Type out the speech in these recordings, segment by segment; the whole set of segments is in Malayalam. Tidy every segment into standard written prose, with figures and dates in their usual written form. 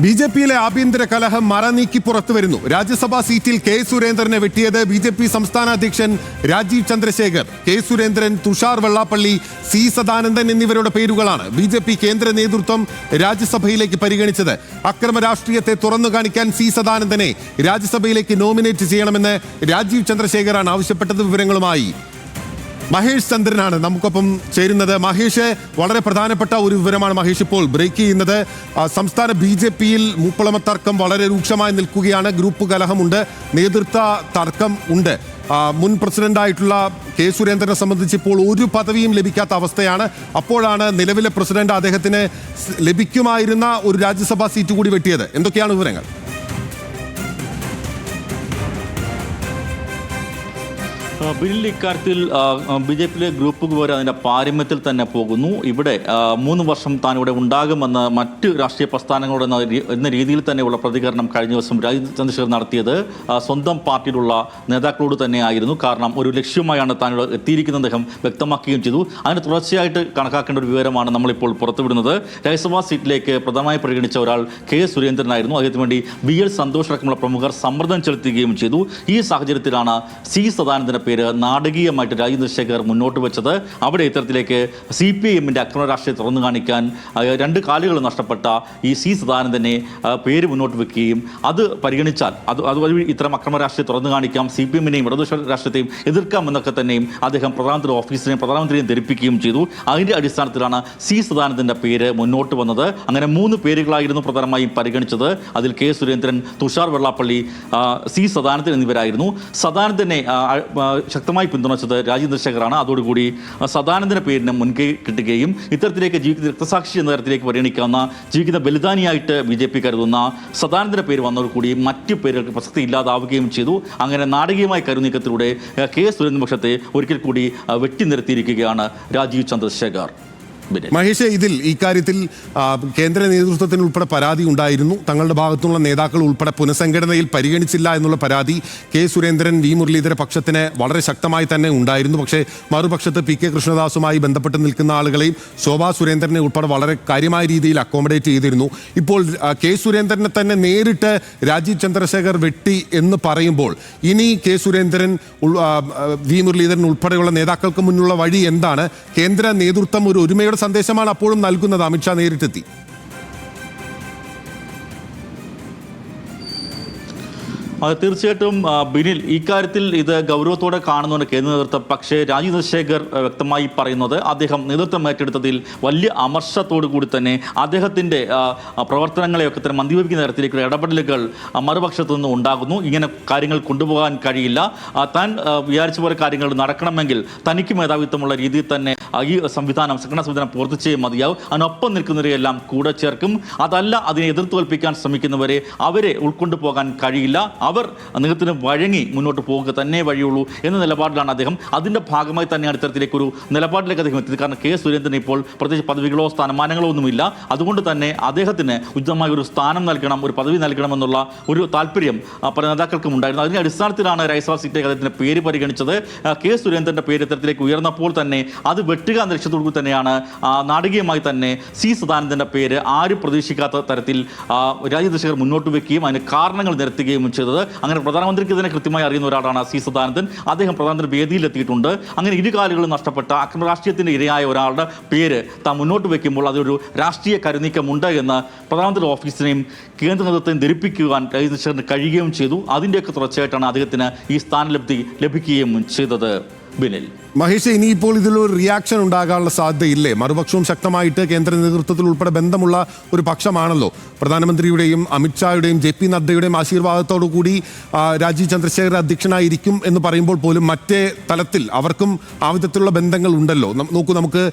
ബി.ജെ.പിയിലെ ആഭ്യന്തര കലഹം മറനീക്കി പുറത്തുവരുന്നു. രാജ്യസഭാ സീറ്റിൽ കെ സുരേന്ദ്രനെ വെട്ടിയത് ബി.ജെ.പി സംസ്ഥാന അധ്യക്ഷൻ രാജീവ് ചന്ദ്രശേഖർ. കെ സുരേന്ദ്രൻ, തുഷാർ വെള്ളാപ്പള്ളി, സി സദാനന്ദൻ എന്നിവരുടെ പേരുകളാണ് ബി.ജെ.പി കേന്ദ്ര നേതൃത്വം രാജ്യസഭയിലേക്ക് പരിഗണിച്ചത്. അക്രമ രാഷ്ട്രീയത്തെ തുറന്നു കാണിക്കാൻ സി സദാനന്ദനെ രാജ്യസഭയിലേക്ക് നോമിനേറ്റ് ചെയ്യണമെന്ന് രാജീവ് ചന്ദ്രശേഖറാണ് ആവശ്യപ്പെട്ടത്. വിവരങ്ങളുമായി മഹേഷ് ചന്ദ്രനാണ് നമുക്കൊപ്പം ചേരുന്നത്. മഹേഷ്, വളരെ പ്രധാനപ്പെട്ട ഒരു വിവരമാണ് മഹേഷ് ഇപ്പോൾ ബ്രേക്ക് ചെയ്യുന്നത്. സംസ്ഥാന ബി.ജെ.പിയിൽ മൂപ്പളമ തർക്കം വളരെ രൂക്ഷമായി നിൽക്കുകയാണ്. ഗ്രൂപ്പ് കലഹമുണ്ട്, നേതൃത്വ തർക്കം ഉണ്ട്. മുൻ പ്രസിഡന്റായിട്ടുള്ള കെ സുരേന്ദ്രനെ സംബന്ധിച്ച് ഇപ്പോൾ ഒരു പദവിയും ലഭിക്കാത്ത അവസ്ഥയാണ്. അപ്പോഴാണ് നിലവിലെ പ്രസിഡന്റ് അദ്ദേഹത്തിന് ലഭിക്കുമായിരുന്ന ഒരു രാജ്യസഭാ സീറ്റ് കൂടി വെട്ടിയത്. എന്തൊക്കെയാണ് വിവരങ്ങൾ? ബില്ലിൽ ഇക്കാര്യത്തിൽ ബി.ജെ.പിയിലെ ഗ്രൂപ്പ് വരെ അതിൻ്റെ പാരമ്യത്തിൽ തന്നെ പോകുന്നു. ഇവിടെ 3 വർഷം താൻ ഇവിടെ ഉണ്ടാകുമെന്ന് മറ്റ് രാഷ്ട്രീയ പ്രസ്ഥാനങ്ങളോട് എന്ന രീതിയിൽ തന്നെയുള്ള പ്രതികരണം കഴിഞ്ഞ ദിവസം രാജീവ് ചന്ദ്രശേഖർ നടത്തിയത് സ്വന്തം പാർട്ടിയിലുള്ള നേതാക്കളോട് തന്നെയായിരുന്നു. കാരണം ഒരു ലക്ഷ്യമായാണ് താൻ ഇവിടെ എത്തിയിരിക്കുന്നത് അദ്ദേഹം വ്യക്തമാക്കുകയും ചെയ്തു. അതിന് തുടർച്ചയായിട്ട് കണക്കാക്കേണ്ട ഒരു വിവരമാണ് നമ്മളിപ്പോൾ പുറത്തുവിടുന്നത്. രാജ്യസഭാ സീറ്റിലേക്ക് പ്രധാനമായി പരിഗണിച്ച ഒരാൾ കെ സുരേന്ദ്രനായിരുന്നു. അദ്ദേഹത്തിന് വേണ്ടി ബി.എൽ സന്തോഷ് അടക്കമുള്ള പ്രമുഖർ സമ്മർദ്ദം ചെലുത്തുകയും ചെയ്തു. ഈ സാഹചര്യത്തിലാണ് സി സദാനന്ദന്റെ പേര് നാടകീയമായിട്ട് രാജീവ് ചന്ദ്രശേഖർ മുന്നോട്ട് വെച്ചത്. അവിടെ ഇത്തരത്തിലേക്ക് CPIMന്റെ അക്രമ രാഷ്ട്രീയം തുറന്നു കാണിക്കാൻ 2 കാലുകൾ നഷ്ടപ്പെട്ട ഈ സി സദാനന്ദനെ പേര് മുന്നോട്ട് വെക്കുകയും അത് പരിഗണിച്ചാൽ അതുവഴി ഇത്തരം അക്രമ രാഷ്ട്രീയം തുറന്നു കാണിക്കാം, CPIMനെയും ഇടതുപക്ഷ രാഷ്ട്രീയത്തെയും എതിർക്കാം എന്നൊക്കെ തന്നെയും അദ്ദേഹം പ്രധാനമന്ത്രി ഓഫീസിനെയും പ്രധാനമന്ത്രിയെയും ധരിപ്പിക്കുകയും ചെയ്തു. അതിൻ്റെ അടിസ്ഥാനത്തിലാണ് സി സദാനന്ദന്റെ പേര് മുന്നോട്ട് വന്നത്. അങ്ങനെ 3 പേരുകളായിരുന്നു പ്രധാനമായും പരിഗണിച്ചത്. അതിൽ കെ സുരേന്ദ്രൻ, തുഷാർ വെള്ളാപ്പള്ളി, സി സദാനന്ദൻ എന്നിവരായിരുന്നു. സദാനന്ദനെ ശക്തമായി പിന്തുണച്ചത് രാജീവ് ചന്ദ്രശേഖറാണ്. അതോടുകൂടി സദാനന്ദന്റെ പേരിന് മുൻകൈ കിട്ടുകയും ഇത്തരത്തിലേക്ക് ജീവിക്കുന്ന രക്തസാക്ഷി എന്ന തരത്തിലേക്ക് പരിഗണിക്കാവുന്ന ജീവിക്കുന്ന ബലിദാനിയായിട്ട് ബി.ജെ.പി കരുതുന്ന സദാനന്ദന്റെ പേര് വന്നതോടുകൂടി മറ്റു പേരുകൾക്ക് പ്രസക്തി ഇല്ലാതാവുകയും ചെയ്തു. അങ്ങനെ നാടകീയമായ കരുനീക്കത്തിലൂടെ കെ സുരേന്ദ്രൻ പക്ഷത്തെ ഒരിക്കൽ കൂടി വെട്ടിനിരത്തിയിരിക്കുകയാണ് രാജീവ് ചന്ദ്രശേഖർ. മഹേഷ്, ഈ കാര്യത്തിൽ കേന്ദ്ര നേതൃത്വത്തിന് ഉൾപ്പെടെ പരാതി ഉണ്ടായിരുന്നു. തങ്ങളുടെ ഭാഗത്തുള്ള നേതാക്കൾ ഉൾപ്പെടെ പുനഃസംഘടനയിൽ പരിഗണിച്ചില്ല എന്നുള്ള പരാതി കെ സുരേന്ദ്രൻ, വി മുരളീധര പക്ഷത്തിന് വളരെ ശക്തമായി തന്നെ ഉണ്ടായിരുന്നു. പക്ഷേ മറുപക്ഷത്ത് പി കെ കൃഷ്ണദാസുമായി ബന്ധപ്പെട്ട് നിൽക്കുന്ന ആളുകളെയും ശോഭാ സുരേന്ദ്രനെ ഉൾപ്പെടെ വളരെ കാര്യമായ രീതിയിൽ അക്കോമഡേറ്റ് ചെയ്തിരുന്നു. ഇപ്പോൾ കെ സുരേന്ദ്രനെ തന്നെ നേരിട്ട് രാജീവ് ചന്ദ്രശേഖർ വെട്ടി എന്ന് പറയുമ്പോൾ ഇനി കെ സുരേന്ദ്രൻ, വി മുരളീധരൻ ഉൾപ്പെടെയുള്ള നേതാക്കൾക്ക് മുന്നിലുള്ള വഴി എന്താണ്? കേന്ദ്ര നേതൃത്വം ഒരു ഒരുമയുടെ സന്ദേശമാണ് അപ്പോഴും നൽകുന്നത്. അമിത്ഷാ നേരിട്ടെത്തി. തീർച്ചയായിട്ടും ബിനിൽ, ഇക്കാര്യത്തിൽ ഇത് ഗൗരവത്തോടെ കാണുന്നുണ്ട് കേന്ദ്ര നേതൃത്വം. പക്ഷേ രാജീവ് ചന്ദ്രശേഖർ വ്യക്തമായി പറയുന്നത് അദ്ദേഹം നേതൃത്വം ഏറ്റെടുത്തതിൽ വലിയ അമർഷത്തോടു കൂടി തന്നെ അദ്ദേഹത്തിൻ്റെ പ്രവർത്തനങ്ങളെയൊക്കെ തന്നെ മന്ദീഭവിക്കുന്ന തരത്തിലേക്കുള്ള ഇടപെടലുകൾ മറുപക്ഷത്തു നിന്ന് ഉണ്ടാകുന്നു. ഇങ്ങനെ കാര്യങ്ങൾ കൊണ്ടുപോകാൻ കഴിയില്ല. താൻ വിചാരിച്ച പോലെ കാര്യങ്ങൾ നടക്കണമെങ്കിൽ തനിക്ക് മേധാവിത്വമുള്ള രീതിയിൽ തന്നെ ഈ സംവിധാനം, സംഘടനാ സംവിധാനം പ്രവർത്തിച്ചേ മതിയാവും. അതിനൊപ്പം നിൽക്കുന്നവരെയെല്ലാം കൂടെ ചേർക്കും. അതല്ല, അതിനെ എതിർത്ത് കൽപ്പിക്കാൻ ശ്രമിക്കുന്നവരെ അവരെ ഉൾക്കൊണ്ടു പോകാൻ കഴിയില്ല. അവർ നിങ്ങത്തിന് വഴങ്ങി മുന്നോട്ട് പോകുക തന്നെ വഴിയുള്ളൂ എന്ന നിലപാടിലാണ് അദ്ദേഹം. അതിൻ്റെ ഭാഗമായി തന്നെയാണ് ഇത്തരത്തിലേക്കൊരു നിലപാടിലേക്ക് അദ്ദേഹം എത്തിയത്. കാരണം കെ സുരേന്ദ്രൻ ഇപ്പോൾ പ്രത്യേകിച്ച് പദവികളോ സ്ഥാനമാനങ്ങളോ ഒന്നുമില്ല. അതുകൊണ്ട് തന്നെ അദ്ദേഹത്തിന് ഉചിതമായ ഒരു സ്ഥാനം നൽകണം, ഒരു പദവി നൽകണമെന്നുള്ള ഒരു താല്പര്യം പല നേതാക്കൾക്കും ഉണ്ടായിരുന്നു. അതിൻ്റെ അടിസ്ഥാനത്തിലാണ് രാജ്യസഭാ സീറ്റിലേക്ക് അദ്ദേഹത്തിൻ്റെ പേര് പരിഗണിച്ചത്. കെ സുരേന്ദ്രൻ്റെ പേര് ഇത്തരത്തിലേക്ക് ഉയർന്നപ്പോൾ തന്നെ അത് വെട്ടുക എന്ന ലക്ഷ്യത്തോടു തന്നെയാണ് നാടകീയമായി തന്നെ സി സദാനന്ദൻ്റെ പേര് ആരും പ്രതീക്ഷിക്കാത്ത തരത്തിൽ രാജീവ് ചന്ദ്രശേഖർ മുന്നോട്ട് വയ്ക്കുകയും അതിന് കാരണങ്ങൾ നിരത്തുകയും ചെയ്തത്. അങ്ങനെ പ്രധാനമന്ത്രിക്ക് ഇതിനെ കൃത്യമായി അറിയുന്ന ഒരാളാണ് സി സദാനന്ദൻ. അദ്ദേഹം പ്രധാനമന്ത്രി വേദിയിലെത്തിയിട്ടുണ്ട്. അങ്ങനെ ഇരുകാലുകളും നഷ്ടപ്പെട്ട അക്രമ രാഷ്ട്രീയത്തിൻ്റെ ഇരയായ ഒരാളുടെ പേര് താൻ മുന്നോട്ട് വയ്ക്കുമ്പോൾ അതൊരു രാഷ്ട്രീയ കരുനീക്കമുണ്ട് എന്ന് പ്രധാനമന്ത്രി ഓഫീസിനെയും കേന്ദ്ര നേതൃത്വത്തെയും ധരിപ്പിക്കുവാൻ രാജീവ് ചന്ദ്രശേഖറിന് കഴിയുകയും ചെയ്തു. അതിൻ്റെയൊക്കെ തുടർച്ചയായിട്ടാണ് അദ്ദേഹത്തിന് ഈ സ്ഥാനലബ്ധി ലഭിക്കുകയും ചെയ്തത്. ബിനിൽ, മഹേഷ്, ഇനിയിപ്പോൾ ഇതിലൊരു റിയാക്ഷൻ ഉണ്ടാകാനുള്ള സാധ്യതയില്ലേ? മറുപക്ഷവും ശക്തമായിട്ട് കേന്ദ്ര നേതൃത്വത്തിൽ ഉൾപ്പെടെ ബന്ധമുള്ള ഒരു പക്ഷമാണല്ലോ. പ്രധാനമന്ത്രിയുടെയും അമിത്ഷായുടെയും JP നദ്ദയുടെയും ആശീർവാദത്തോടു കൂടി രാജീവ് ചന്ദ്രശേഖർ അധ്യക്ഷനായിരിക്കും എന്ന് പറയുമ്പോൾ പോലും മറ്റേ തലത്തിൽ അവർക്കും ആ വിധത്തിലുള്ള ബന്ധങ്ങൾ ഉണ്ടല്ലോ. നോക്കൂ, നമുക്ക്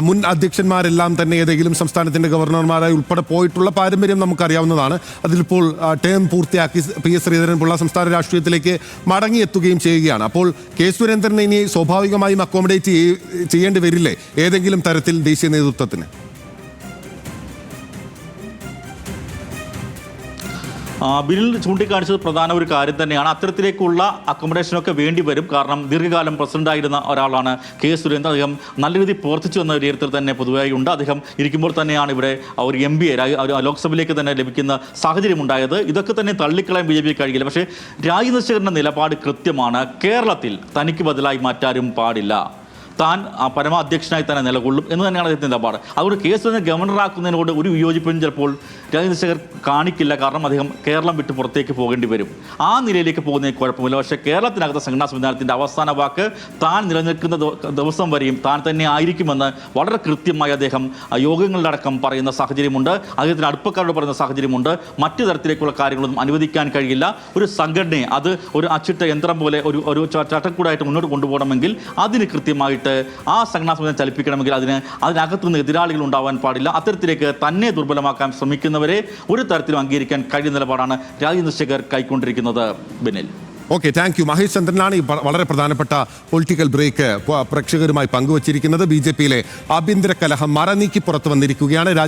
മുൻ അധ്യക്ഷന്മാരെല്ലാം തന്നെ ഏതെങ്കിലും സംസ്ഥാനത്തിൻ്റെ ഗവർണർമാരായി ഉൾപ്പെടെ പോയിട്ടുള്ള പാരമ്പര്യം നമുക്കറിയാവുന്നതാണ്. അതിലിപ്പോൾ ടേം പൂർത്തിയാക്കി PS ശ്രീധരൻപിള്ള സംസ്ഥാന രാഷ്ട്രീയത്തിലേക്ക് മടങ്ങിയെത്തുകയും ചെയ്യുകയാണ്. അപ്പോൾ കെ സുരേന്ദ്രനെ ഇനി സ്വാഭാവികമായും അക്കോമഡേറ്റ് ചെയ്യേണ്ടി വരില്ലേ ഏതെങ്കിലും തരത്തിൽ ദേശീയ നേതൃത്വത്തിന്? ബില്ലിൽ ചൂണ്ടിക്കാണിച്ചത് പ്രധാന ഒരു കാര്യം തന്നെയാണ്. അത്തരത്തിലേക്കുള്ള അക്കോമഡേഷനൊക്കെ വേണ്ടി വരും. കാരണം ദീർഘകാലം പ്രസിഡന്റായിരുന്ന ഒരാളാണ് കെ സുരേന്ദ്രൻ. അദ്ദേഹം നല്ല രീതിയിൽ പ്രവർത്തിച്ചു എന്ന വിലയിരുത്തൽ തന്നെ പൊതുവായി ഉണ്ട്. അദ്ദേഹം ഇരിക്കുമ്പോൾ തന്നെയാണ് ഇവിടെ ഒരു MBA ലോക്സഭയിലേക്ക് തന്നെ ലഭിക്കുന്ന സാഹചര്യം ഉണ്ടായത്. ഇതൊക്കെ തന്നെ തള്ളിക്കളയാൻ BJP കഴിയില്ല. പക്ഷേ രാജീവ് ചന്ദ്രശേഖരന്റെ നിലപാട് കൃത്യമാണ്. കേരളത്തിൽ തനിക്ക് ബദലായി മാറ്റാരും പാടില്ല, താൻ പരമാധ്യക്ഷനായി തന്നെ നിലകൊള്ളും എന്ന് തന്നെയാണ് അദ്ദേഹത്തിൻ്റെ നിലപാട്. അതുകൊണ്ട് കെ സുരേന്ദ്രനെ ഗവർണറാക്കുന്നതിനോട് ഒരു വിയോജിപ്പും ചിലപ്പോൾ രാജീവ് ചന്ദ്രശേഖർ കാണിക്കില്ല. കാരണം അദ്ദേഹം കേരളം വിട്ട് പുറത്തേക്ക് പോകേണ്ടി വരും. ആ നിലയിലേക്ക് പോകുന്നതിന് കുഴപ്പമില്ല. പക്ഷേ കേരളത്തിനകത്തെ സംഘടനാ സംവിധാനത്തിൻ്റെ അവസാന വാക്ക് താൻ നിലനിൽക്കുന്ന ദിവസം വരെയും താൻ തന്നെ ആയിരിക്കുമെന്ന് വളരെ കൃത്യമായി അദ്ദേഹം യോഗങ്ങളിലടക്കം പറയുന്ന സാഹചര്യമുണ്ട്. അദ്ദേഹത്തിന് അടുപ്പക്കാരോട് പറയുന്ന സാഹചര്യമുണ്ട്. മറ്റു തരത്തിലേക്കുള്ള കാര്യങ്ങളൊന്നും അനുവദിക്കാൻ കഴിയില്ല. ഒരു സംഘടനയെ അത് ഒരു അച്ചിട്ട യന്ത്രം പോലെ ഒരു ചട്ടക്കൂടായിട്ട് മുന്നോട്ട് കൊണ്ടുപോകണമെങ്കിൽ അതിന് കൃത്യമായിട്ട് ആ സംഘടനാ സംവിധാനം ചലിപ്പിക്കണമെങ്കിൽ അതിനകത്ത് നിന്ന് എതിരാളികൾ ഉണ്ടാവാൻ പാടില്ല. അത്തരത്തിലേക്ക് തന്നെ ദുർബലമാക്കാൻ ശ്രമിക്കുന്നവരെ ഒരു തരത്തിലും അംഗീകരിക്കാൻ കഴിയുന്ന നിലപാടാണ് രാജീവ് ചന്ദ്രശേഖർ കൈക്കൊണ്ടിരിക്കുന്നത്. Binil, okay, thank you. Mahesh ചന്ദ്രനാണ് ഈ വളരെ പ്രധാനപ്പെട്ട പൊളിറ്റിക്കൽ ബ്രേക്ക് പ്രേക്ഷകരുമായി പങ്കുവച്ചിരിക്കുന്നത്. BJP യിലെ ആഭ്യന്തര കലഹം മറനീക്കി പുറത്തു വന്നിരിക്കുകയാണ്.